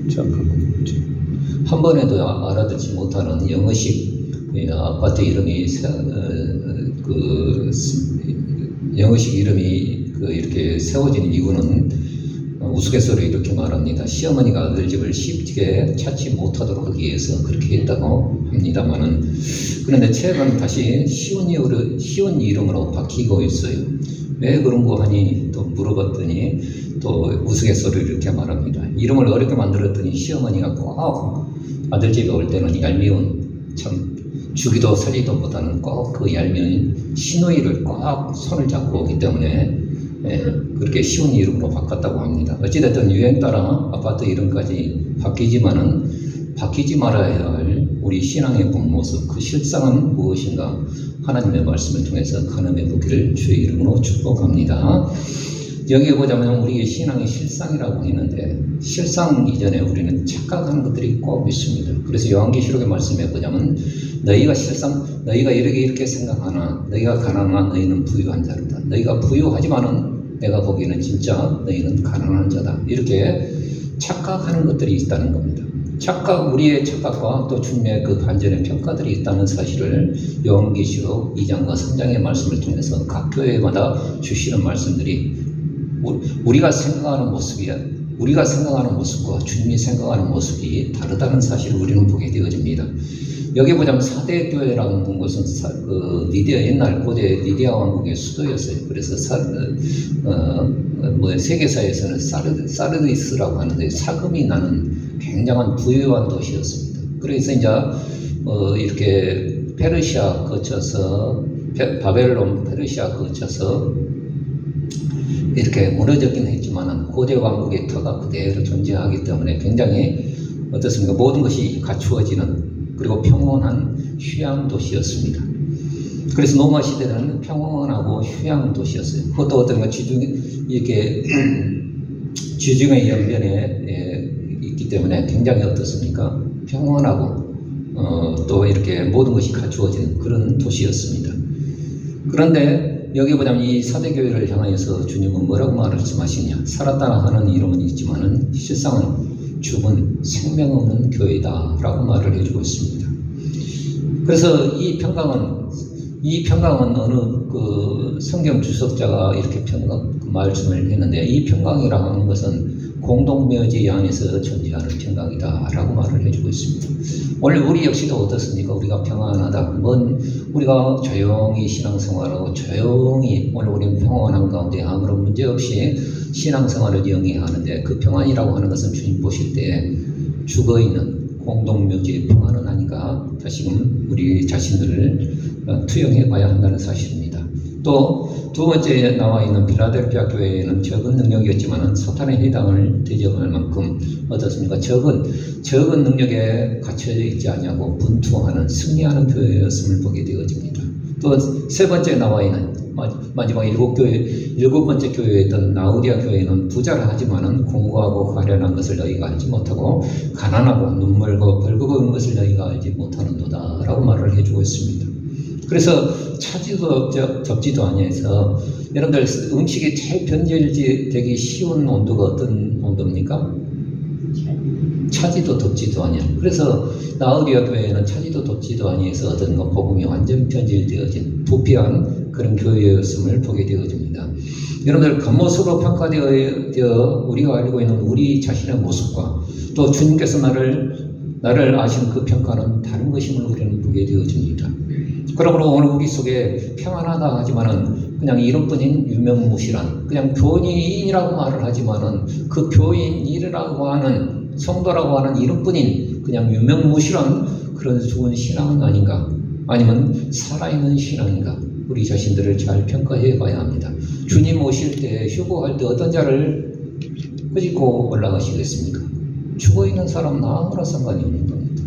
자, 한 번에도 알아듣지 못하는 영어식 아파트 이름이 영어식 이름이 이렇게 세워진 이유는 우스갯소리로 이렇게 말합니다. 시어머니가 아들 집을 쉽게 찾지 못하도록 하기 위해서 그렇게 했다고 합니다만은, 그런데 최근 다시 쉬운 이름으로 바뀌고 있어요. 왜 그런 거 하니 또 물어봤더니 또 우스갯소리로 이렇게 말합니다. 이름을 어렵게 만들었더니 시어머니가 꼭 아들 집에 올 때는 얄미운, 참 주기도 살리도보다는 꼭 그 얄미운 시누이를 꼭 손을 잡고 오기 때문에 그렇게 쉬운 이름으로 바꿨다고 합니다. 어찌됐든 유행 따라 아파트 이름까지 바뀌지 말아야 할 우리 신앙의 본 모습, 그 실상은 무엇인가 하나님의 말씀을 통해서 가늠해 보기를 주의 이름으로 축복합니다. 여기에 보자면 우리의 신앙의 실상이라고 했는데, 실상 이전에 우리는 착각하는 것들이 꼭 있습니다. 그래서 요한계시록의 말씀에 보자면 너희가 이렇게 생각하나 너희가 가난한 너희는 부유한 자로다. 너희가 부유하지만은 내가 보기에는 진짜 너희는 가난한 자다. 이렇게 착각하는 것들이 있다는 겁니다. 우리의 착각과 또 주님의 그 반전의 평가들이 있다는 사실을 요한계시록 2장과 3장의 말씀을 통해서 각 교회마다 주시는 말씀들이 우리가 생각하는 모습과 주님이 생각하는 모습이 다르다는 사실을 우리는 보게 되어집니다. 여기 보자면 4대 교회라는 것은 옛날 고대 리디아 왕국의 수도였어요. 그래서 세계사에서는 사르디스라고 하는데 사금이 나는 굉장한 부유한 도시였습니다. 그래서 이제 이렇게 페르시아 거쳐서 바벨론 페르시아 거쳐서 이렇게 무너졌긴 했지만 고대 왕국의 터가 그대로 존재하기 때문에 굉장히 어떻습니까? 모든 것이 갖추어지는, 그리고 평온한 휴양 도시였습니다. 그래서 로마 시대는 평온하고 휴양 도시였어요. 그것도 어떤가 지중해 연변에 있기 때문에 굉장히 어떻습니까? 평온하고 또 이렇게 모든 것이 갖추어지는 그런 도시였습니다. 그런데 여기 보자면 이 사대교회를 향하여서 주님은 뭐라고 말씀하시냐? 살았다 하는 이름은 있지만은 실상은 죽은 생명 없는 교회다 라고 말을 해주고 있습니다. 그래서 이 평강은 어느 성경 주석자가 이렇게 말씀을 했는데, 이 평강이라고 하는 것은 공동묘지 안에서 존재하는 평강이다 라고 말을 해주고 있습니다. 원래 우리 역시도 어떻습니까? 우리가 평안하다, 우리가 조용히 신앙생활하고 오늘 우리는 평안한 가운데 아무런 문제 없이 신앙생활을 영위하는데, 그 평안이라고 하는 것은 주님 보실 때 죽어있는 공동묘지의 평안은 아닌가 다시금 우리 자신들을 투영해 봐야 한다는 사실입니다. 또 두 번째 나와 있는 필라델피아 교회에는 적은 능력이었지만 사탄에 해당을 대적할 만큼 어떻습니까? 적은 능력에 갇혀져 있지 않냐고 분투하는, 승리하는 교회였음을 보게 되어집니다. 또 세 번째 나와 있는 마지막 일곱 번째 교회였던 라우디아 교회는 부자라 하지만은 공고하고 가련한 것을 너희가 알지 못하고 가난하고 눈물고 벌거벗은 것을 너희가 알지 못하는도다 라고 말을 해주고 있습니다. 그래서 차지도 덥지도 아니해서, 여러분들 음식이 제일 변질되기 쉬운 온도가 어떤 온도입니까? 차지도 덥지도 아니야. 그래서 라우디아 교회는 차지도 덥지도 아니해서 어떤 복음이 완전 변질되어진 부패한 그런 교회였음을 보게 되어집니다. 여러분들 겉모습으로 평가되어 우리가 알고 있는 우리 자신의 모습과 또 주님께서 나를 아시는 그 평가는 다른 것임을 우리는 보게 되어집니다. 그러므로 오늘 우리 속에 평안하다 하지만은 그냥 이름뿐인 유명무실한, 그냥 교인이라고 말을 하지만은 그 교인이라고 하는, 성도라고 하는 이름뿐인 그냥 유명무실한 그런 좋은 신앙은 아닌가? 아니면 살아있는 신앙인가? 우리 자신들을 잘 평가해 봐야 합니다. 주님 오실 때, 휴거할 때 어떤 자를 꾸짖고 올라가시겠습니까? 죽어있는 사람은 아무런 상관이 없는 겁니다.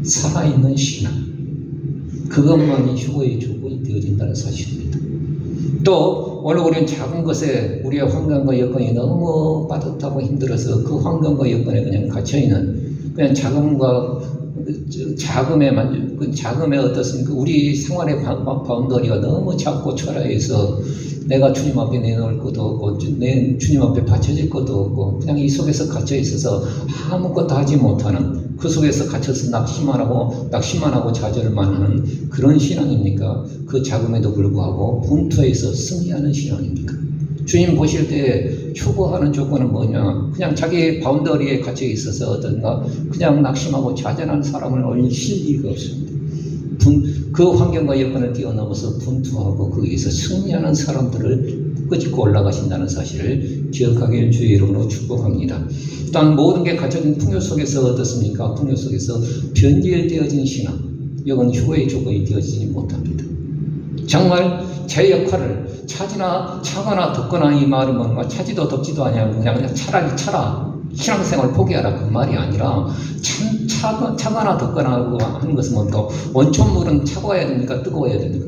살아있는 신앙, 그것만이 휴거의 조건이 되어진다는 사실입니다. 또 오늘 우리는 작은 것에 우리의 환경과 여건이 너무 빠듯하고 힘들어서 그 환경과 여건에 그냥 갇혀있는, 그냥 자금에 어떻습니까? 우리 생활의 바운더리가 너무 작고 초라해서 내가 주님 앞에 내놓을 것도 없고 내 주님 앞에 바쳐질 것도 없고 그냥 이 속에서 갇혀 있어서 아무것도 하지 못하는, 그 속에서 갇혀서 낙심만 하고 좌절만 하는 그런 신앙입니까? 그 작음에도 불구하고 분투에서 승리하는 신앙입니까? 주님 보실 때 추구하는 조건은 뭐냐? 그냥 자기 바운더리에 갇혀 있어서 어떤가 그냥 낙심하고 좌절하는 사람을 올리실 리가 없습니다. 그 환경과 여건을 뛰어넘어서 분투하고 거기에서 승리하는 사람들을 끄집고 올라가신다는 사실을 기억하길 주의 이름으로 축복합니다. 또한 모든 게 갖춰진 풍요 속에서 어떻습니까? 풍요 속에서 변질되어진 신앙, 이건 휴거의 조건이 되어지지 못합니다. 정말 제 역할을 차거나 덥거나, 이 말은 뭔가 차지도 덥지도 아니하고 그냥 차라리 차라, 신앙생활 포기하라, 그 말이 아니라 차거나 덥거나 하는 것은 뭔가 원천물은 차가워야 됩니까? 뜨거워야 됩니까?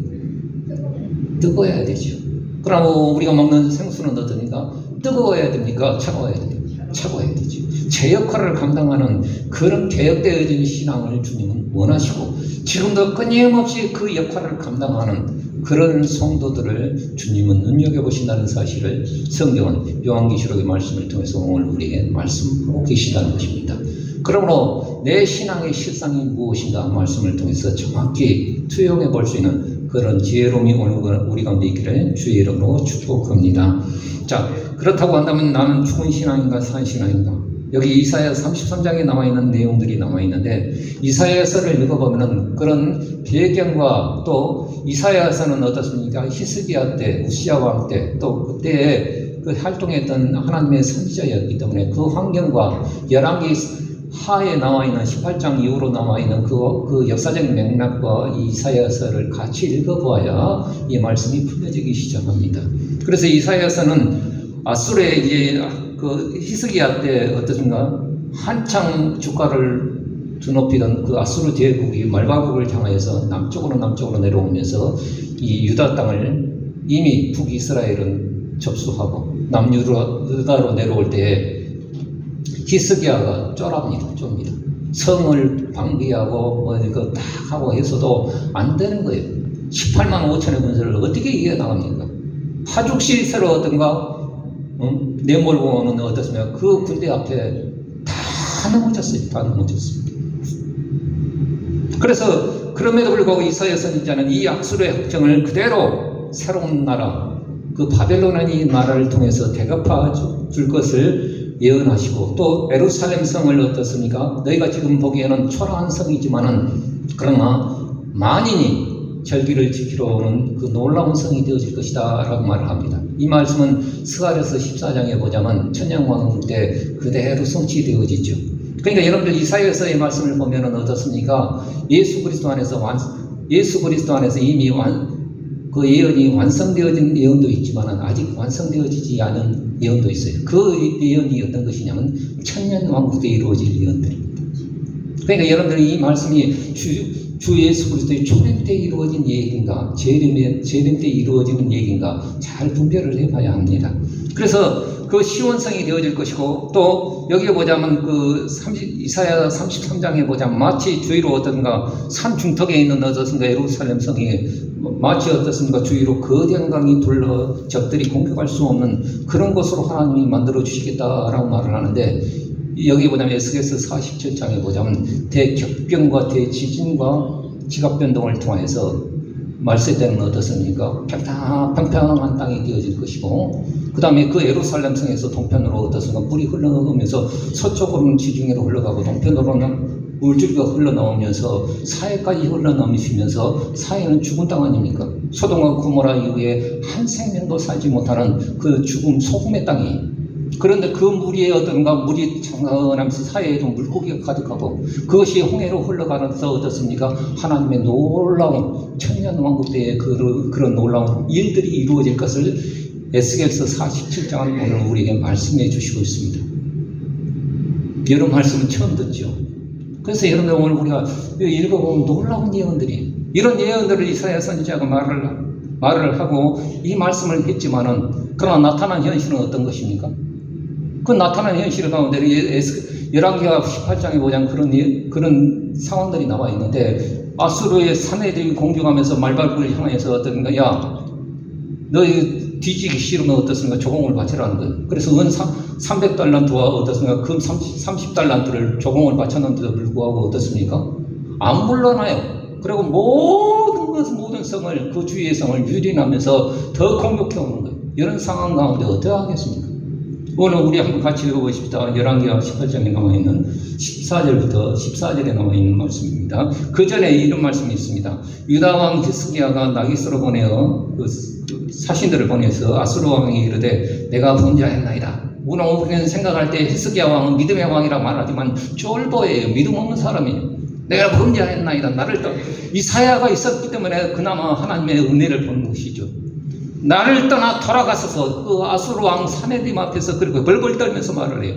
뜨거워야 되죠. 그러면 우리가 먹는 생수는 어떻습니까? 뜨거워야 됩니까? 차가워야 됩니까? 차가워야 되죠. 제 역할을 감당하는 그런 개혁되어진 신앙을 주님은 원하시고 지금도 끊임없이 그 역할을 감당하는 그런 성도들을 주님은 눈여겨보신다는 사실을 성경은 요한계시록의 말씀을 통해서 오늘 우리에게 말씀하고 계신다는 것입니다. 그러므로 내 신앙의 실상이 무엇인가 말씀을 통해서 정확히 투영해 볼 수 있는 그런 지혜로움이 오늘 우리 가운데 있기를 주의 이름으로 축복합니다. 자, 그렇다고 한다면 나는 죽은 신앙인가 산 신앙인가? 여기 이사야 33장에 나와 있는 내용들이 나와 있는데, 이사야서를 읽어보면 그런 배경과 또 이사야서는 어떻습니까? 히스기야 때, 우시야 왕 때, 또 그때에 그 활동했던 하나님의 선지자였기 때문에 그 환경과 열왕기 하에 나와 있는 18장 이후로 나와 있는 그 역사적 맥락과 이사야서를 같이 읽어보아야 이 말씀이 풀려지기 시작합니다. 그래서 이사야서는 아수르의 이제 그 히스기야 때 어떻습니까? 한창 주가를 드높이던 그 아수르 제국이 말바국을 향하여서 남쪽으로 내려오면서 이 유다 땅을 이미 북이스라엘은 접수하고 남유다로 내려올 때에 히스기야가 쫄합니다. 성을 방비하고 뭐 이거 딱 하고 해서도 안 되는 거예요. 18만 5천의 군사를 어떻게 이겨나갑니까? 파죽시세로 어떤가 내몰고 오는 어떻습니까? 그 군대 앞에 다 넘어졌습니다. 그래서 그럼에도 불구하고 이사야 선지자는 이 악수르의 확정을 그대로 새로운 나라, 그 바벨론의 나라를 통해서 대갚아 줄 것을 예언하시고, 또 예루살렘 성을 어떻습니까? 너희가 지금 보기에는 초라한 성이지만은 그러나 만인이 절기를 지키러 오는 그 놀라운 성이 되어질 것이다 라고 말을 합니다. 이 말씀은 스가랴서 14장에 보자면 천년왕국 때 그대로 성취되어지죠. 그러니까 여러분들 이사야서의 말씀을 보면은 어떻습니까? 예수 그리스도 안에서 이미 그 예언이 완성되어진 예언도 있지만 아직 완성되어지지 않은 예언도 있어요. 그 예언이 어떤 것이냐면 천년왕국 때 이루어질 예언들입니다. 그러니까 여러분들이 이 말씀이 주 예수 그리스도의 초림 때 이루어진 얘기인가, 재림 때 이루어지는 얘기인가 잘 분별을 해봐야 합니다. 그래서 그 시온성이 되어질 것이고, 또 여기에 보자면 이사야 33장에 보자면 마치 주위로 어떤가 산 중턱에 있는 어떻습니까? 예루살렘 성이 마치 어떻습니까? 주위로 거대한 강이 둘러 적들이 공격할 수 없는 그런 곳으로 하나님이 만들어 주시겠다라고 말을 하는데, 여기 보자면 에스겔서 47장에 보자면 대격변과 대지진과 지각변동을 통해서 말세 때는 어떻습니까? 평평한 땅이 되어질 것이고, 그 다음에 그 예루살렘 성에서 동편으로 어떻습니까? 물이 흘러나오면서 서쪽으로는 지중해로 흘러가고 동편으로는 물줄기가 흘러나오면서 사해까지 흘러나오시면서 사해는 죽은 땅 아닙니까? 소돔과 고모라 이후에 한 생명도 살지 못하는 그 죽음 소금의 땅이, 그런데 그 물이 물이 장난하면서 사이에도 물고기가 가득하고 그것이 홍해로 흘러가면서 어떻습니까? 하나님의 놀라운 천년왕국 때의 그런 놀라운 일들이 이루어질 것을 에스겔서 47장은 오늘 우리에게 말씀해 주시고 있습니다. 여러분 말씀은 처음 듣죠? 그래서 여러분들 오늘 우리가 읽어보면 놀라운 예언들이, 이런 예언들을 이사야 선지자가 말을 하고 이 말씀을 했지만은, 그러나 나타난 현실은 어떤 것입니까? 그 나타난 현실 가운데 열왕기하 18장에 보자면 그런 상황들이 나와 있는데, 아수르의 사내들이 공격하면서 말발굴을 향해서 어떤가, 야, 너희 뒤지기 싫으면 어떻습니까? 조공을 바치라는 거예요. 그래서 은 300달란트와 어떻습니까? 금 30달란트를 조공을 바쳤는데도 불구하고 어떻습니까? 안 물러나요. 그리고 모든 성을, 그 주위의 성을 유린하면서 더 공격해 오는 거예요. 이런 상황 가운데 어떻게 하겠습니까? 오늘 우리 한번 같이 읽어보십시다. 열왕기하 18장에 나와있는 14절부터 14절에 나와있는 말씀입니다. 그 전에 이런 말씀이 있습니다. 유다왕 히스기야가 나기스로 보내어 그 사신들을 보내서 아수르 왕이 이르되 내가 범죄하였나이다. 우리는 생각할 때 히스기야 왕은 믿음의 왕이라 말하지만 쫄보예요. 믿음 없는 사람이에요. 내가 범죄하였나이다. 나를 떠 이사야가 있었기 때문에 그나마 하나님의 은혜를 본 것이죠. 나를 떠나 돌아가서서 그 아수르 왕 사네림 앞에서 그렇게 벌벌 떨면서 말을 해요.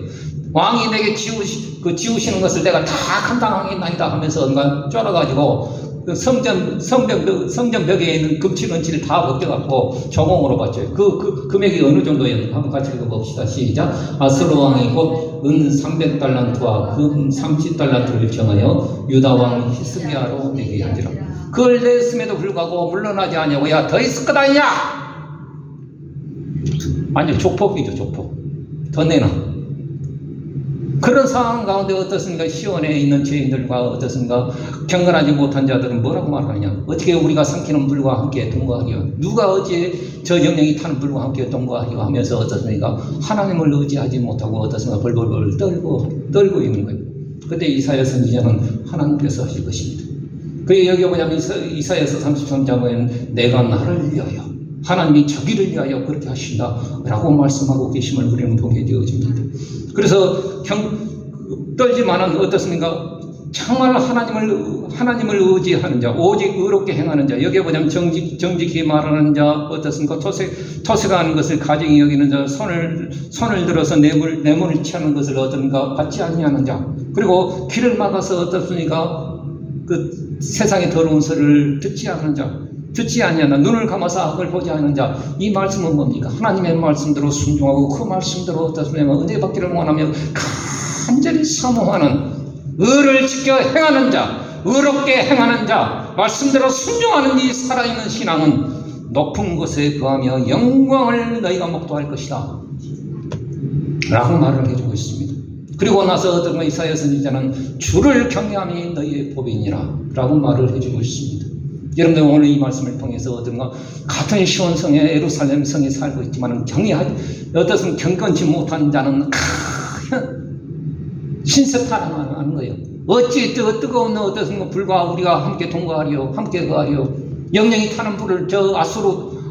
왕이 내게 지우시는 것을 내가 다 감당하겠나이다 하면서 쫄아가지고 그 성전 벽에 있는 금칠은치를 다 벗겨갖고 조공으로 바쳐요. 그 금액이 어느 정도였는가 한번 같이 읽어봅시다. 시작. 아수르 왕이 곧 은 300달란트와 금 30달란트를 정하여 유다 왕 히스기야로 내게 한지라. 그걸 냈음에도 불구하고 물러나지 않냐고. 야, 더 있을 것 아니냐? 아니, 조폭이죠, 조폭. 더 내놔. 그런 상황 가운데 어떻습니까? 시온에 있는 죄인들과 어떻습니까? 경건하지 못한 자들은 뭐라고 말하느냐? 어떻게 우리가 삼키는 불과 함께 동거하리요? 누가 어찌 저 영령이 타는 불과 함께 동거하리요? 하면서 어떻습니까? 하나님을 의지하지 못하고 어떻습니까? 벌벌벌 떨고 있는 거예요. 그때 이사야 선지자는 하나님께서 하실 것입니다. 그 여기 뭐냐면 이사야서 33장은 내가 나를 위하여 하나님이 자기를 위하여 그렇게 하신다 라고 말씀하고 계심을 우리는 보게 되어집니다. 그래서 떨지만은 어떻습니까? 정말 하나님을 의지하는 자, 오직 의롭게 행하는 자, 여기에 보자면 정직히 말하는 자, 어떻습니까? 토색하는 것을 가증히 여기는 자, 손을 들어서 뇌물을 취하는 것을 어떤가 받지 아니하는 자, 그리고 귀를 막아서 어떻습니까? 그 세상의 더러운 소리를 듣지 않는 자, 듣지 아니하나 눈을 감아서 악을 보지 않는 자. 이 말씀은 뭡니까? 하나님의 말씀대로 순종하고 그 말씀대로 어떻습니까? 은혜 받기를 원하며 간절히 사모하는 의를 지켜 행하는 자, 의롭게 행하는 자, 말씀대로 순종하는 이 살아있는 신앙은 높은 곳에 거하며 영광을 너희가 목도할 것이다 라고 말을 해주고 있습니다. 그리고 나서 어떤 이사야 선지자는 주를 경외함이 너희의 법이니라 라고 말을 해주고 있습니다. 여러분들 오늘 이 말씀을 통해서 어떤가 같은 시온성에 예루살렘 성에 살고 있지만 어떻든 경건치 못한 자는 신세타령하는 거예요. 어찌 뜨거운 어떤 불과 우리가 함께 동거하리요, 함께 거하리요. 영령이 타는 불을 저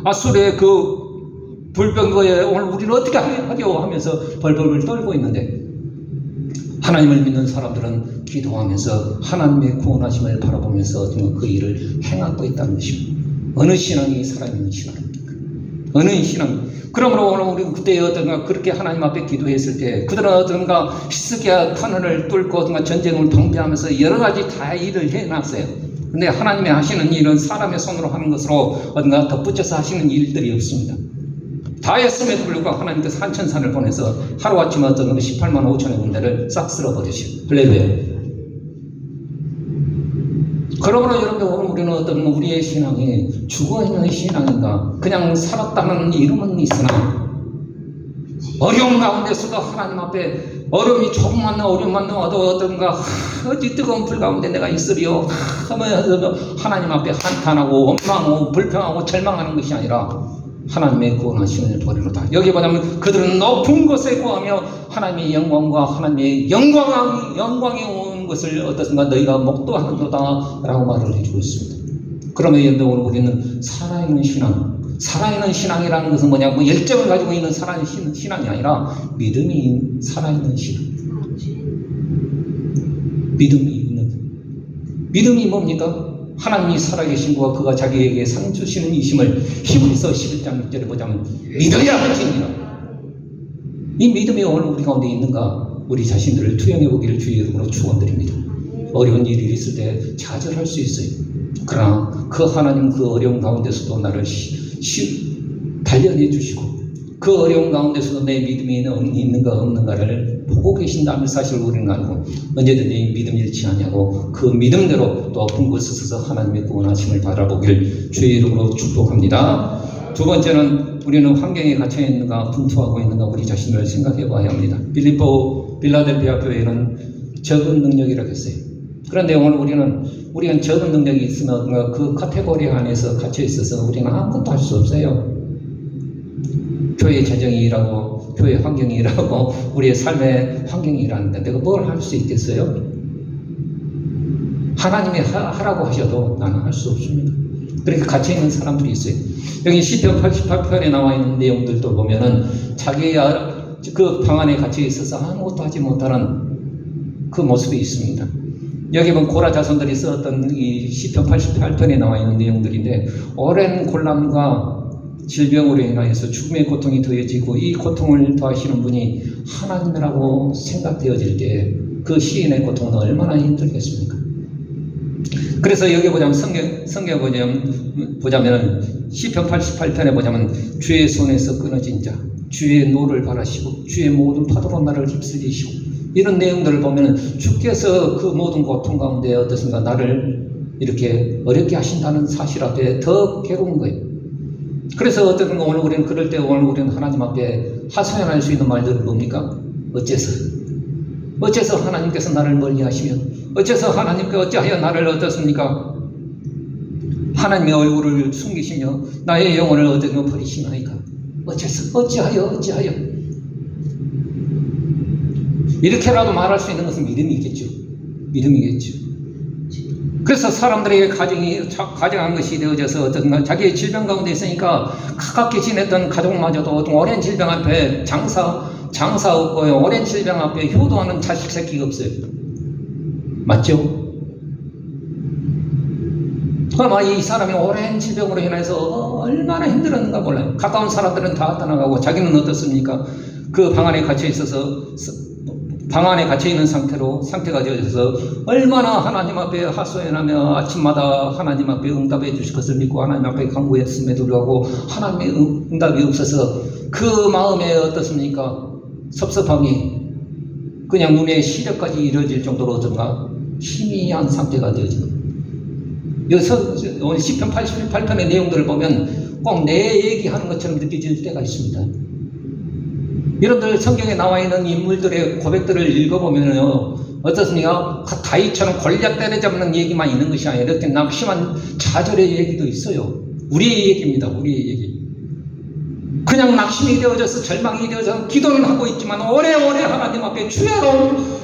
아수르의 그 불병거에 오늘 우리는 어떻게 하리요 하면서 벌벌 떨고 있는데, 하나님을 믿는 사람들은 기도하면서 하나님의 구원하심을 바라보면서 그 일을 행하고 있다는 것입니다. 어느 신앙이 살아있는 신앙입니까? 어느 신앙? 그러므로 오늘 우리는 그때 어떤가 그렇게 하나님 앞에 기도했을 때 그들은 어떤가 히스기야 터널을 뚫고 어떤가 전쟁을 방비하면서 여러 가지 다 일을 해놨어요. 근데 하나님이 하시는 일은 사람의 손으로 하는 것으로 어떤가 덧붙여서 하시는 일들이 없습니다. 다 했음에도 불구하고 하나님께서 한천산을 보내서 하루아침에 어떤 18만 5천의 군대를 싹 쓸어버리시고, 할렐루야. 그러므로 여러분들 오늘 우리는 어떤 우리의 신앙이 죽어있는 신앙인가, 그냥 살았다는 이름은 있으나 어려운 가운데서도 하나님 앞에 어려움이 조금만 어려움만 나와도 어떤가 어찌 뜨거운 불 가운데 내가 있으리요 하면서 하나님 앞에 한탄하고 원망하고 불평하고 절망하는 것이 아니라 하나님의 구원하심을 보리로다. 여기 보자면 그들은 높은 곳에 구하며 하나님의 영광과 하나님의 영광이 온 것을 어떻습니까? 너희가 목도하는도다 라고 말을 해주고 있습니다. 그러면 여러분 오늘 우리는 살아있는 신앙이라는 것은 뭐냐? 뭐 열정을 가지고 있는 살아있는 신앙이 아니라 믿음이 살아있는 신앙. 믿음이 뭡니까? 하나님이 살아계신 것과 그가 자기에게 상 주시는 이심을 히브리서 11장 6절에 보자면 믿어야 할지니라. 이 믿음이 오늘 우리 가운데 있는가? 우리 자신들을 투영해 보기를 주의 이름으로 축원드립니다. 어려운 일이 있을 때 좌절할 수 있어요. 그러나 그 하나님 그 어려운 가운데서도 나를 단련해 주시고 그 어려운 가운데서도 내 믿음이 있는가 없는가를 보고 계신다는 사실을 우리는 알고 언제든지 믿음 잃지 아니하고 그 믿음대로 또 높은 곳에 서서 하나님의 구원하심을 바라보길 주의 이름으로 축복합니다. 두 번째는 우리는 환경에 갇혀 있는가, 분투하고 있는가 우리 자신을 생각해 봐야 합니다. 빌라델피아 교회는 적은 능력이라고 했어요. 그런데 오늘 우리는 적은 능력이 있으면 그 카테고리 안에서 갇혀 있어서 우리는 아무것도 할 수 없어요. 교회 재정이라고, 교회 환경이라고, 우리의 삶의 환경이라는데 내가 뭘 할 수 있겠어요? 하나님이 하라고 하셔도 나는 할 수 없습니다. 그렇게 갇혀있는 사람들이 있어요. 여기 시편 88편에 나와 있는 내용들도 보면은 자기야 그 방 안에 갇혀 있어서 아무것도 하지 못하는 그 모습이 있습니다. 여기 보면 고라 자손들이 썼던 이 시편 88편에 나와 있는 내용들인데, 오랜 곤란과 질병으로 인하여서 죽음의 고통이 더해지고 이 고통을 더하시는 분이 하나님이라고 생각되어질 때 그 시인의 고통은 얼마나 힘들겠습니까? 그래서 여기 보자면 성경 보자면 시편 88편에 보자면 주의 손에서 끊어진 자, 주의 노를 바라시고 주의 모든 파도로 나를 휩쓸리시고, 이런 내용들을 보면 주께서 그 모든 고통 가운데 어떻습니까? 나를 이렇게 어렵게 하신다는 사실 앞에 더 괴로운 거예요. 그래서 어떻든가 오늘 우리는 그럴 때 오늘 우리는 하나님 앞에 하소연할 수 있는 말들은 뭡니까? 어째서 하나님께서 나를 멀리 하시며, 어째서 하나님께 어찌하여 나를 어떻습니까? 하나님의 얼굴을 숨기시며 나의 영혼을 어디로 버리시나이까? 어찌하여 이렇게라도 말할 수 있는 것은 믿음이겠죠. 그래서 사람들에게 가정한 것이 되어져서 어떤가 자기의 질병 가운데 있으니까 가깝게 지냈던 가족마저도 어떤 오랜 질병 앞에 장사 없고요, 오랜 질병 앞에 효도하는 자식 새끼가 없어요. 맞죠? 그럼 이 사람이 오랜 질병으로 인해서 얼마나 힘들었는가 몰라요. 가까운 사람들은 다 떠나가고 자기는 어떻습니까? 그 방 안에 갇혀 있어서 방 안에 갇혀있는 상태가 되어져서 얼마나 하나님 앞에 하소연하며 아침마다 하나님 앞에 응답해 주실 것을 믿고 하나님 앞에 간구했음에도 불구하고 하나님의 응답이 없어서 그 마음에 어떻습니까? 섭섭함이 그냥 눈에 시력까지 이뤄질 정도로 어떤가 희미한 상태가 되어집니다. 여기서 오늘 시편 88편의 내용들을 보면 꼭 내 얘기하는 것처럼 느껴질 때가 있습니다. 여러분들 성경에 나와 있는 인물들의 고백들을 읽어보면요, 어떻습니까? 다윗처럼 골리앗 때려잡는 얘기만 있는 것이 아니라 이렇게 낙심한 좌절의 얘기도 있어요. 우리의 얘기입니다. 우리의 얘기. 그냥 낙심이 되어져서 절망이 되어서 기도는 하고 있지만 오래오래 하나님 앞에 주야로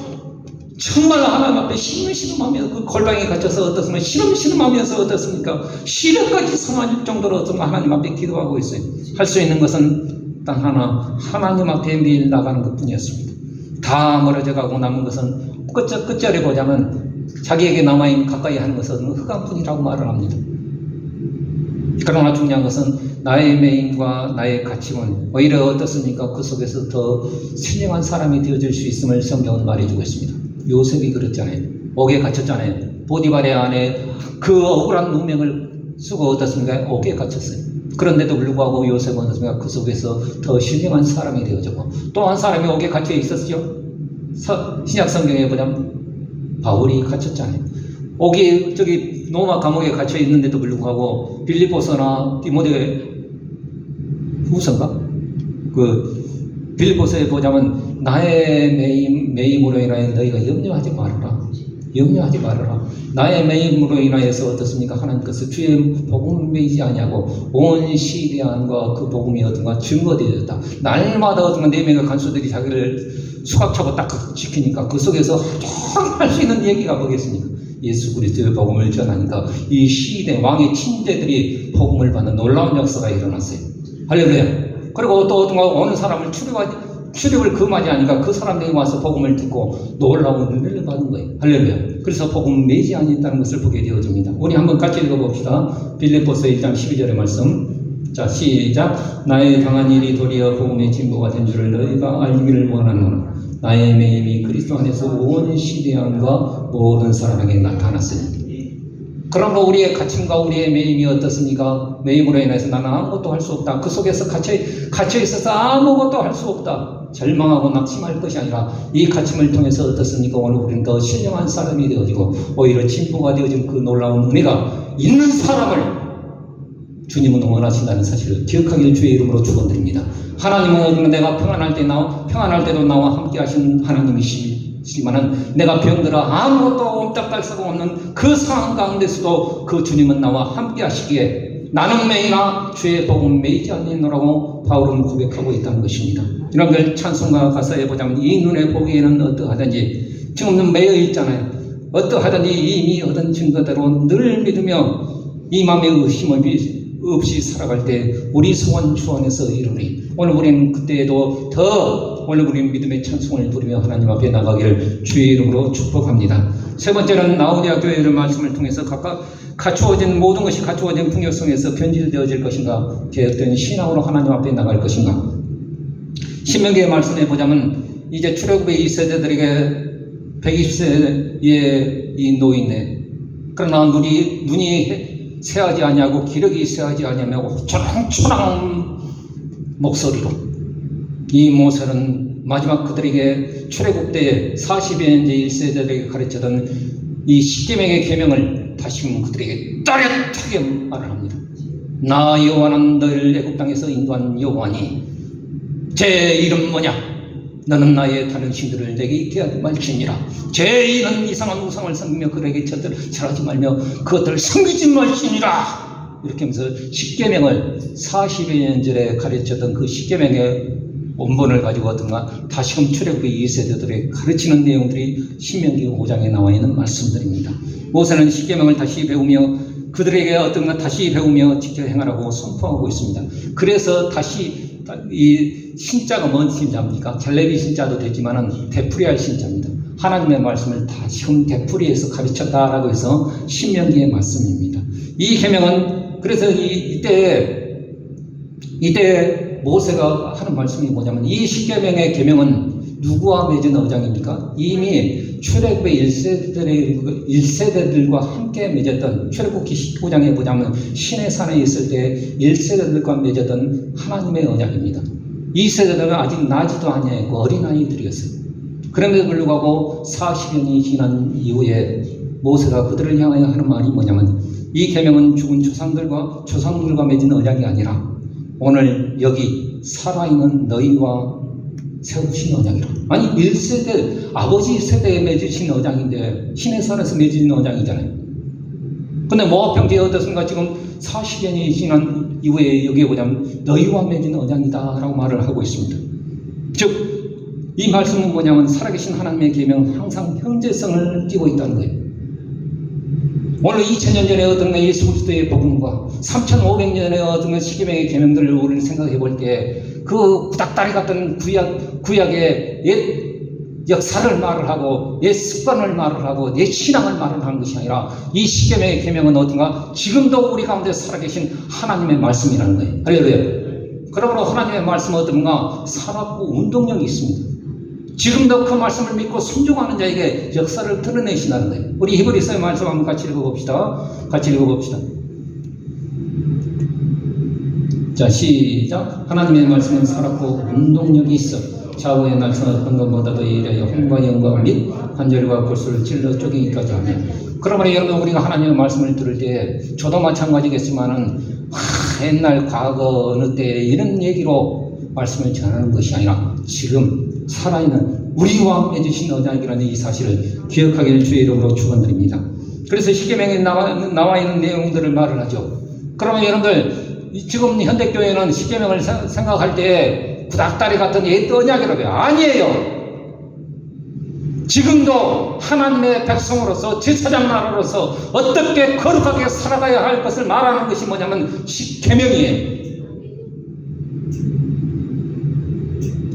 정말 하나님 앞에 신음하며 그 골방에 갇혀서 어떻습니까? 신음하면서 어떻습니까? 시력까지 상할 정도로 어떤가 하나님 앞에 기도하고 있어요. 할 수 있는 것은 딱 하나, 하나님 앞에 매일 나가는 것 뿐이었습니다. 다 멀어져 가고 남은 것은 끝자리 보자면 자기에게 남아있는 가까이 하는 것은 흑암뿐이라고 말을 합니다. 그러나 중요한 것은 나의 매임과 나의 가치는 오히려 어떻습니까? 그 속에서 더 신령한 사람이 되어질 수 있음을 성경은 말해주고 있습니다. 요셉이 그랬잖아요. 옥에 갇혔잖아요. 보디발의 안에 그 억울한 누명을 쓰고 어떻습니까? 옥에 갇혔어요. 그런데도 불구하고 요셉은 어떻습니까? 그 속에서 더 신령한 사람이 되어졌고, 또 한 사람이 옥에 갇혀 있었죠. 신약 성경에 보면 바울이 갇혔잖아요. 옥이 로마 감옥에 갇혀 있는데도 불구하고 빌립보서나 디모데 후서인가? 그 빌립보서에 보자면 나의 매임으로 인하여 너희가 염려하지 말아라. 나의 매임으로 인하여서 어떻습니까? 하나님께서 주의 복음을 매이지 아니하고 온 시대 안과 그 복음이 어떤가 증거되었다. 날마다 어떤가 4명의 간수들이 자기를 수갑차고 딱 지키니까 그 속에서 할 수 있는 얘기가 뭐겠습니까? 예수 그리스도의 복음을 전하니까 이 시대 왕의 친제들이 복음을 받는 놀라운 역사가 일어났어요. 할렐루야. 그리고 또 어느 사람을 출입을 금하니까 그 사람들이 와서 복음을 듣고 놀라운 은혜를 받은 거예요. 할렐루야. 그래서 복음을 매지 아니했다는 것을 보게 되어집니다. 우리 한번 같이 읽어봅시다. 빌립보서 1장 12절의 말씀. 자, 시작. 나의 당한 일이 도리어 복음의 진보가 된 줄을 너희가 알기를 원하노라. 나의 매임이 그리스도 안에서 온 시대안과 모든 사람에게 나타났으니. 그러므로 우리의 갇힘과 우리의 매임이 어떻습니까? 매임으로 인해서 나는 아무것도 할 수 없다. 그 속에서 갇혀 있어서 아무것도 할 수 없다. 절망하고 낙심할 것이 아니라 이 갇힘을 통해서 어떻습니까? 오늘 우리는 더 신령한 사람이 되어지고 오히려 진보가 되어진 그 놀라운 은혜가 있는 사람을 주님은 원하신다는 사실을 기억하길 주의 이름으로 축원드립니다. 하나님은 내가 평안할 때도 나와 함께 하신 하나님이시지만은 내가 병들어 아무것도 옴짝달 수가 없는 그 상황 가운데서도 그 주님은 나와 함께 하시기에 나는 매이나 주의 복음 매이지 않느노라고 바울은 고백하고 있다는 것입니다. 여러분들 찬송가 가사에 보자면 이 눈에 보기에는 어떠하든지 지금은 매여 있잖아요. 어떠하든지 이미 얻은 증거대로 늘 믿으며 이 마음에 의심 없이 살아갈 때 우리 소원 주 안에서 이루리. 오늘 우리는 그때에도 더 오늘 우리는 믿음의 찬송을 부르며 하나님 앞에 나가기를 주의 이름으로 축복합니다. 세 번째는 라오디아 교회의 말씀을 통해서 각각 모든 것이 갖추어진 풍요 속에서 변질되어질 것인가, 계획된 신앙으로 하나님 앞에 나갈 것인가. 신명기의 말씀에 보자면 이제 출애굽의 이 세대들에게 120세의 이 노인네, 그러나 눈이 새하지 아니하고 기력이 새하지 아니하며 초롱초롱 목소리로 이 모세는 마지막 그들에게 출애굽 때에 40여 년째 1세대들에게 가르쳤던 이 십계명의 계명을 다시금 그들에게 또렷하게 말을 합니다. 나 여호와는 너희를 애굽 땅에서 인도한 여호와니 제 이름 뭐냐? 너는 나의 다른 신들을 내게 있게 하지 말지니라. 제 이는 이상한 우상을 섬기며 그들에게 절하지 말며 그것들을 섬기지 말지니라. 이렇게 하면서 십계명을 40여 년 전에 가르쳤던 그 십계명의 원본을 가지고 어떤가 다시금 출애굽의 2세대들에게 가르치는 내용들이 신명기 5장에 나와 있는 말씀들입니다. 모세는 십계명을 다시 배우며 그들에게 어떤가 다시 배우며 지켜 행하라고 선포하고 있습니다. 그래서 다시 이 신자가 뭔 신자입니까? 잘레비 신자도 되지만은 되풀이할 신자입니다. 하나님의 말씀을 다시금 되풀이해서 가르쳤다라고 해서 신명기의 말씀입니다. 이 계명은 그래서 이때 모세가 하는 말씀이 뭐냐면 이 십계명의 계명은 누구와 맺은 언약입니까? 이미 출애굽의 1세대들과 함께 맺었던 출애굽기 19장에 보자면 시내산에 있을 때 1세대들과 맺었던 하나님의 언약입니다. 2세대들은 아직 나지도 아니했고 어린아이들이었어요. 그럼에도 불구하고 40년이 지난 이후에 모세가 그들을 향하여 하는 말이 뭐냐면 이 계명은 죽은 조상들과 맺은 언약이 아니라 오늘 여기 살아있는 너희와 세우신 언약이라. 아니 1세대 아버지 세대에 맺으신 언약인데 시내산에서 맺으신 언약이잖아요. 근데 모압 형제에 어떻습니까? 지금 40여 년이 지난 이후에 여기에 보자면 너희와 맺은 언약이다 라고 말을 하고 있습니다. 즉 이 말씀은 뭐냐면 살아계신 하나님의 계명은 항상 현재성을 띠고 있다는 거예요. 오늘 2000년 전에 어떤 예수 그리스도의 복음과 3500년 전에 어떤 십계명의 계명들을 우리를 생각해 볼 때 그 구닥다리 같은 구약의 옛 역사를 말을 하고 옛 습관을 말을 하고 옛 신앙을 말을 하는 것이 아니라 이 십계명의 계명은 어떤가 지금도 우리 가운데 살아계신 하나님의 말씀이라는 거예요. 할렐루야. 그러므로 하나님의 말씀은 어떤가 살았고 운동력이 있습니다. 지금도 그 말씀을 믿고 순종하는 자에게 역사를 드러내신다는 거예요. 우리 히브리서의 말씀 한번 같이 읽어봅시다. 자, 시작. 하나님의 말씀은 살았고 운동력이 있어 좌우의 날선 어떤 것보다도 이래여 힘과 영광 및 관절과 골수를 찔러 쪼개기까지 하며. 그러므로 여러분 우리가 하나님의 말씀을 들을 때 저도 마찬가지겠지만은 옛날 과거 어느 때 이런 얘기로 말씀을 전하는 것이 아니라 지금 살아있는 우리와 맺으신 언약이라는 이 사실을 기억하기를 주의 이름으로 축원드립니다. 그래서 십계명에 나와 있는 내용들을 말을 하죠. 그러면 여러분들 지금 현대교회는 십계명을 생각할 때 구닥다리 같은 옛 언약이라고 해요. 아니에요. 지금도 하나님의 백성으로서 제사장 나라로서 어떻게 거룩하게 살아가야 할 것을 말하는 것이 뭐냐면 십계명이에요.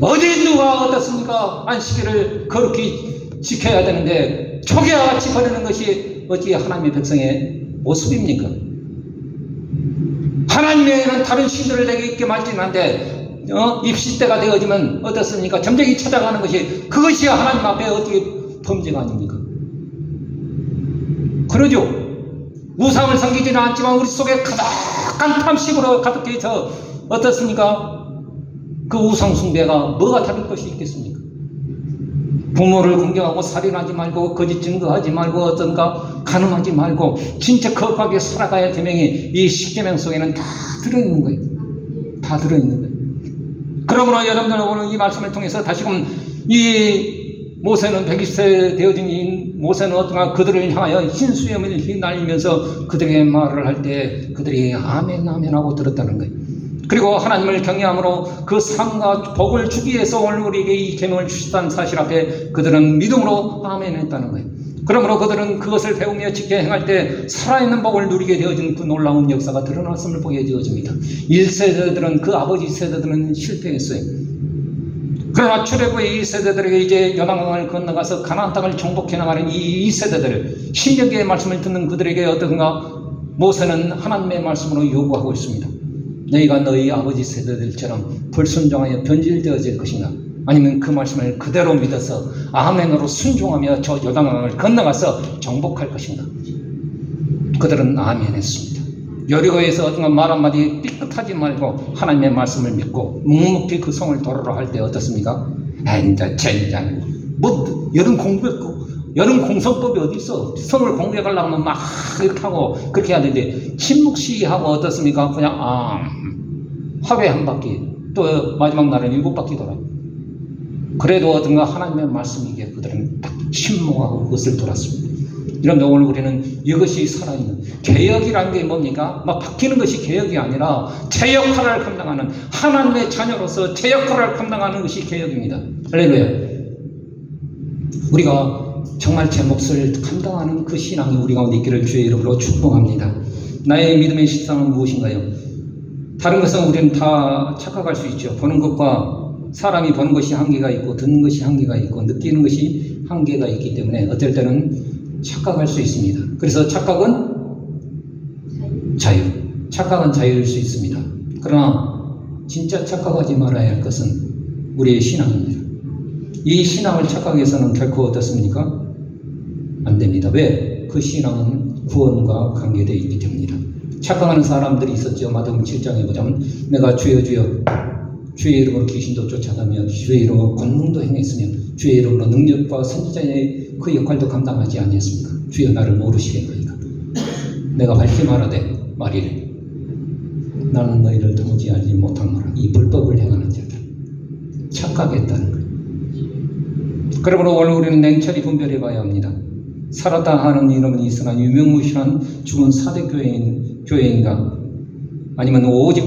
어디 누가 어떻습니까? 안식일을 거룩히 지켜야 되는데 초기와 같이 버리는 것이 어찌 하나님의 백성의 모습입니까? 하나님에게는 다른 신들을 내게 있게 말지는 한데 입시 때가 되어지면 어떻습니까? 점쟁이 찾아가는 것이 그것이 하나님 앞에 어떻게 범죄가 아닙니까? 그러죠. 우상을 섬기지는 않지만 우리 속에 가득한 탐심으로 가득해서 어떻습니까? 그 우상 숭배가 뭐가 다를 것이 있겠습니까? 부모를 공경하고 살인하지 말고 거짓 증거하지 말고 어떤가 간음하지 말고 진짜 거룩하게 살아가야 계명이 이 십계명 속에는 다 들어있는 거예요. 다 들어있는 거예요. 그러므로 여러분들 오늘 이 말씀을 통해서 다시금 이 모세는 120세 되어진 이 모세는 어떤가 그들을 향하여 흰수염을 휘날리면서 그들에게 말을 할 때 그들이 아멘 아멘 하고 들었다는 거예요. 그리고 하나님을 경외함으로 그 상과 복을 주기 위해서 오늘 우리에게 이 계명을 주셨다는 사실 앞에 그들은 믿음으로 아멘 했다는 거예요. 그러므로 그들은 그것을 배우며 지켜 행할 때 살아있는 복을 누리게 되어진 그 놀라운 역사가 드러났음을 보게 되어집니다. 1세대들은 그 아버지 세대들은 실패했어요. 그러나 출애굽의 이 세대들에게 이제 요단강을 건너가서 가나안 땅을 정복해 나가는 이 세대들, 신명기의 말씀을 듣는 그들에게 어떤가 모세는 하나님의 말씀으로 요구하고 있습니다. 너희가 너희 아버지 세대들처럼 불순종하여 변질되어질 것인가? 아니면 그 말씀을 그대로 믿어서 아멘으로 순종하며 저 요단강을 건너가서 정복할 것인가? 그들은 아멘했습니다. 여리고에서 어떤가 말 한마디 삐끗하지 말고 하나님의 말씀을 믿고 묵묵히 그 성을 돌아라 할 때 어떻습니까? 이제 젠장 뭐 여름 공성법이 어디 있어? 성을 공부해 가려고 하면 막 이렇게 하고 그렇게 해야 되는데 침묵시하고 어떻습니까? 그냥 하루에 한 바퀴 또 마지막 날은 7바퀴 돌아. 그래도 어떤가 하나님의 말씀이기에 그들은 딱 침묵하고 그것을 돌았습니다. 여러분들 오늘 우리는 이것이 살아있는 개혁이라는 게 뭡니까? 막 바뀌는 것이 개혁이 아니라 제 역할을 감당하는 하나님의 자녀로서 제 역할을 감당하는 것이 개혁입니다. 할렐루야. 우리가 정말 제 몫을 감당하는 그 신앙이 우리 가운데 있기를 주의 이름으로 축복합니다. 나의 믿음의 실상은 무엇인가요? 다른 것은 우리는 다 착각할 수 있죠. 보는 것과 사람이 보는 것이 한계가 있고 듣는 것이 한계가 있고 느끼는 것이 한계가 있기 때문에 어떨 때는 착각할 수 있습니다. 그래서 착각은 자유. 착각은 자유일 수 있습니다. 그러나 진짜 착각하지 말아야 할 것은 우리의 신앙입니다. 이 신앙을 착각해서는 결코 어떻습니까? 안 됩니다. 왜? 그 신앙은 구원과 관계되어 있기 때문이다. 착각하는 사람들이 있었죠. 마태복음 7장에 보자면 내가 주여 주여 주의 이름으로 귀신도 쫓아가며 주의 이름으로 권능도 행했으며 주의 이름으로 능력과 선지자의 그 역할도 감당하지 아니했습니까? 주여 나를 모르시겠나이까? 내가 밝히 말하되 말이래 나는 너희를 도무지 알지 못하노라. 이 불법을 행하는 자들 착각했다는 거예요. 그러므로 오늘 우리는 냉철히 분별해 봐야 합니다. 살았다 하는 이름은 있으나 유명무실한 죽은 사대 교회인가? 아니면 오직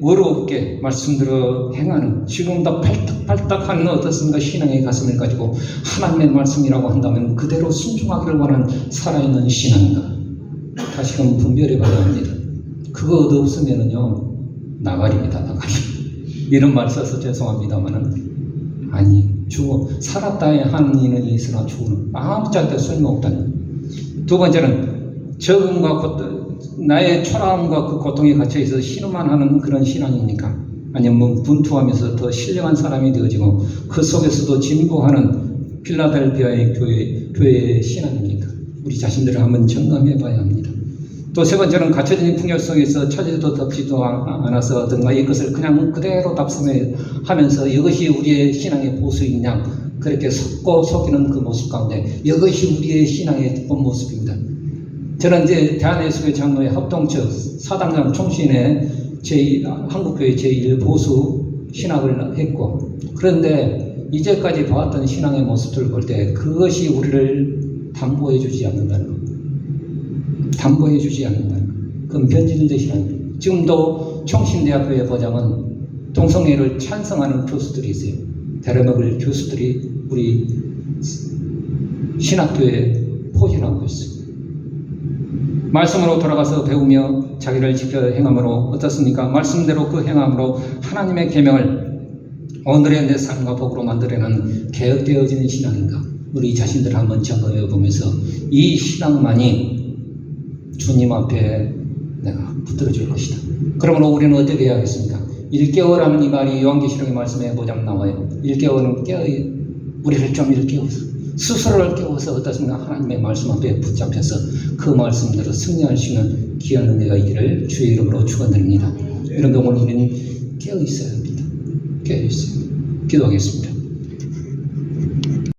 의롭게 말씀대로 행하는 지금도 팔딱팔딱하는 어떻습니까? 신앙의 가슴을 가지고 하나님의 말씀이라고 한다면 그대로 순종하기를 원하는 살아있는 신앙인가? 다시금 분별해 봐야 합니다. 그거 없으면은요 나가리입니다. 나가리. 이런 말 써서 죄송합니다만은 아니 살았다 하는 이는 있으나 죽으는 아무 짝도 쓸모없다는. 두 번째는 적응과 나의 초라함과 그 고통에 갇혀있어서 신음만 하는 그런 신앙입니까? 아니면 분투하면서 더 신령한 사람이 되어지고 그 속에서도 진보하는 필라델피아의 교회의 신앙입니까? 우리 자신들을 한번 점검해 봐야 합니다. 또 세 번째는 갇혀진 풍요 속에서 차지도 덮지도 않아서 어떤가 이것을 그냥 그대로 답습하면서 이것이 우리의 신앙의 보수인 양 그렇게 속이는 그 모습 가운데 이것이 우리의 신앙의 본 모습입니다. 저는 이제 대한예수교 장로의 합동측 사당장 총신의 한국교회 제1보수 신학을 했고 그런데 이제까지 봐왔던 신앙의 모습들을 볼 때 그것이 우리를 담보해 주지 않는다는 것. 담보해 주지 않는다는 것. 그건 변질된 신앙입니다. 지금도 총신대학교에 보자면 동성애를 찬성하는 교수들이 있어요. 대려먹을 교수들이 우리 신학교에 포진하고 있어요. 말씀으로 돌아가서 배우며 자기를 지켜 행함으로 어떻습니까? 말씀대로 그 행함으로 하나님의 계명을 오늘의 내 삶과 복으로 만들어내는 개혁되어지는 신앙인가? 우리 자신들 한번 점검해 보면서 이 신앙만이 주님 앞에 내가 붙들어 줄 것이다. 그러므로 우리는 어떻게 해야겠습니까? 1개월하는 이 말이 요한계시록의 말씀에 보자면 나와요. 1개월은 우리를 좀 일깨워서 스스로를 깨워서 어떻습니까? 하나님의 말씀 앞에 붙잡혀서 그 말씀대로 승리할 수 있는 귀한 은혜가 있기를 주의 이름으로 축원드립니다. 여러분 오늘 우리는 깨어 있어야 합니다. 깨어 있어요. 기도하겠습니다.